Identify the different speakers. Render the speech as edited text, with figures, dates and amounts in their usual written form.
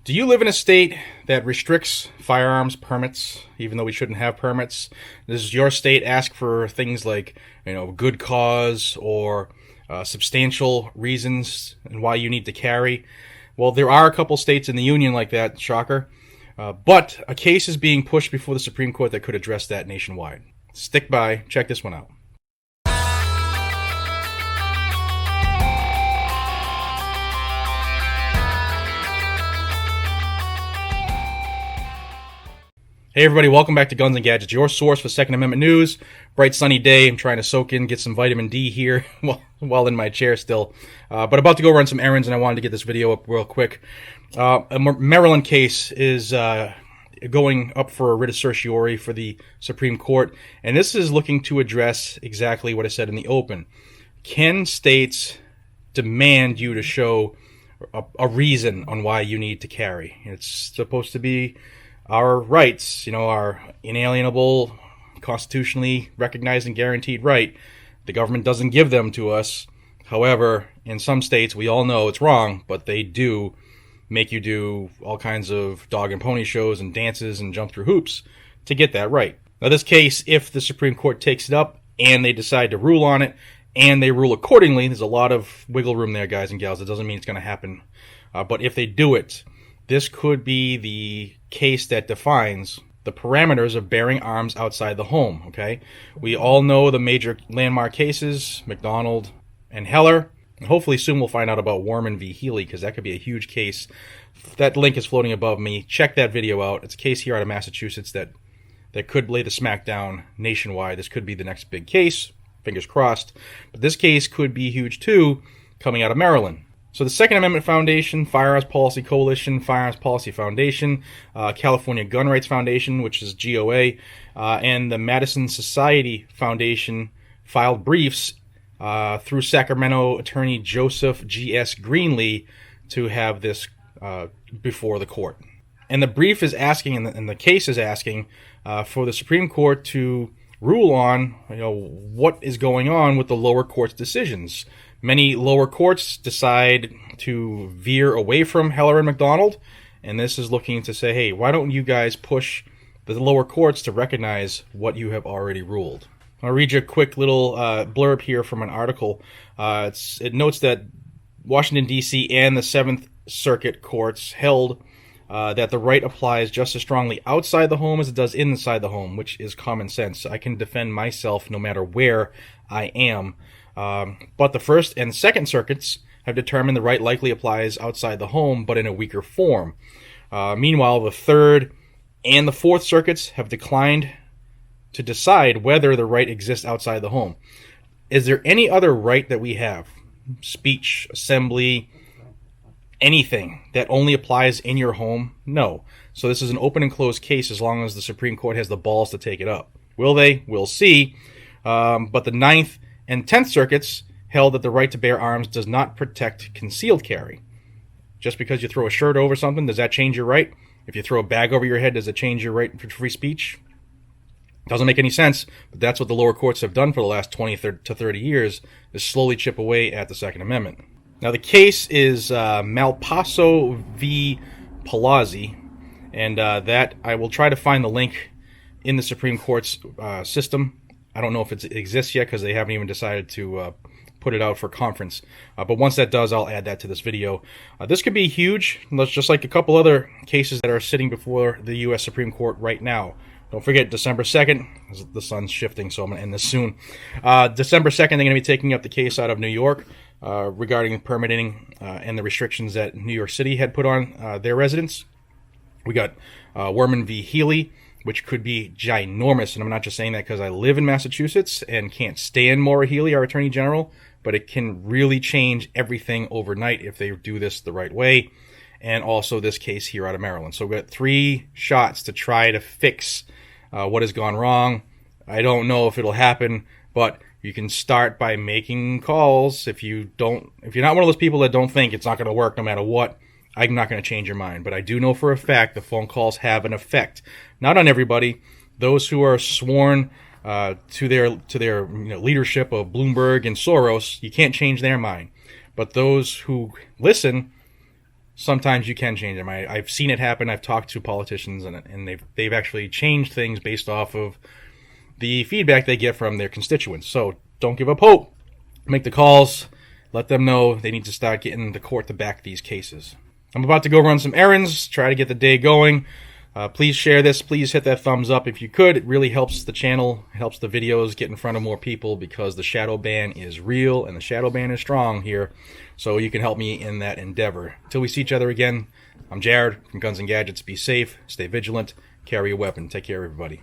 Speaker 1: Do you live in a state that restricts firearms permits, even though we shouldn't have permits? Does your state ask for things like, good cause or substantial reasons and why you need to carry? Well, there are a couple states in the union like that, shocker. But a case is being pushed before the Supreme Court that could address that nationwide. Stick by, check this one out. Hey everybody, welcome back to Guns and Gadgets, your source for Second Amendment news. Bright sunny day, I'm trying to soak in, get some vitamin D here while in my chair still. But about to go run some errands and I wanted to get this video up real quick. A Maryland case is going up for a writ of certiorari for the Supreme Court, and this is looking to address exactly what I said in the open. Can states demand you to show a reason on why you need to carry? It's supposed to be our rights, our inalienable, constitutionally recognized and guaranteed right. The government doesn't give them to us. However, in some states, we all know it's wrong, but they do make you do all kinds of dog and pony shows and dances and jump through hoops to get that right. Now, this case, if the Supreme Court takes it up and they decide to rule on it and they rule accordingly, there's a lot of wiggle room there, guys and gals. It doesn't mean it's going to happen. But if they do it, this could be the case that defines the parameters of bearing arms outside the home, okay? We all know the major landmark cases, McDonald and Heller. And hopefully soon we'll find out about Warman v. Healy, because that could be a huge case. That link is floating above me. Check that video out. It's a case here out of Massachusetts that could lay the smack down nationwide. This could be the next big case. Fingers crossed. But this case could be huge too, coming out of Maryland. So the Second Amendment Foundation, Firearms Policy Coalition, Firearms Policy Foundation, California Gun Rights Foundation, which is GOA, and the Madison Society Foundation filed briefs through Sacramento attorney Joseph G.S. Greenlee to have this before the court. And the brief is asking, and the case is asking, for the Supreme Court to rule on, what is going on with the lower court's decisions. Many lower courts decide to veer away from Heller and McDonald, and this is looking to say, hey, why don't you guys push the lower courts to recognize what you have already ruled? I'll read you a quick little blurb here from an article. It notes that Washington, D.C. and the Seventh Circuit courts held that the right applies just as strongly outside the home as it does inside the home, which is common sense. I can defend myself no matter where I am. But the First and Second Circuits have determined the right likely applies outside the home, but in a weaker form. Meanwhile, the Third and the Fourth Circuits have declined to decide whether the right exists outside the home. Is there any other right that we have? Speech, assembly, anything that only applies in your home? No. So this is an open and closed case as long as the Supreme Court has the balls to take it up. Will they? We'll see. But the Ninth and 10th Circuits held that the right to bear arms does not protect concealed carry. Just because you throw a shirt over something, does that change your right? If you throw a bag over your head, does it change your right for free speech? Doesn't make any sense, but that's what the lower courts have done for the last 20 to 30 years, is slowly chip away at the Second Amendment. Now, the case is Malpaso v. Palazzi, and that I will try to find the link in the Supreme Court's system. I don't know if it exists yet because they haven't even decided to put it out for conference. But once that does, I'll add that to this video. This could be huge, just like a couple other cases that are sitting before the U.S. Supreme Court right now. Don't forget, December 2nd, the sun's shifting, so I'm going to end this soon. December 2nd, they're going to be taking up the case out of New York regarding permitting and the restrictions that New York City had put on their residents. We got Warman v. Healy, which could be ginormous, and I'm not just saying that because I live in Massachusetts and can't stand Maura Healey, our Attorney General, but it can really change everything overnight if they do this the right way, and also this case here out of Maryland. So we've got 3 shots to try to fix what has gone wrong. I don't know if it'll happen, but you can start by making calls. If you're not one of those people that don't think it's not going to work no matter what, I'm not going to change your mind, but I do know for a fact the phone calls have an effect. Not on everybody. Those who are sworn to their leadership of Bloomberg and Soros, you can't change their mind. But those who listen sometimes you can change them. I've seen it happen. I've talked to politicians, and they've actually changed things based off of the feedback they get from their constituents. So don't give up hope. Make the calls. Let them know they need to start getting the court to back these cases. I'm about to go run some errands, try to get the day going. Please share this. Please hit that thumbs up if you could. It really helps the channel, helps the videos get in front of more people, because the shadow ban is real and the shadow ban is strong here. So you can help me in that endeavor. Until we see each other again, I'm Jared from Guns and Gadgets. Be safe, stay vigilant, carry a weapon. Take care, everybody.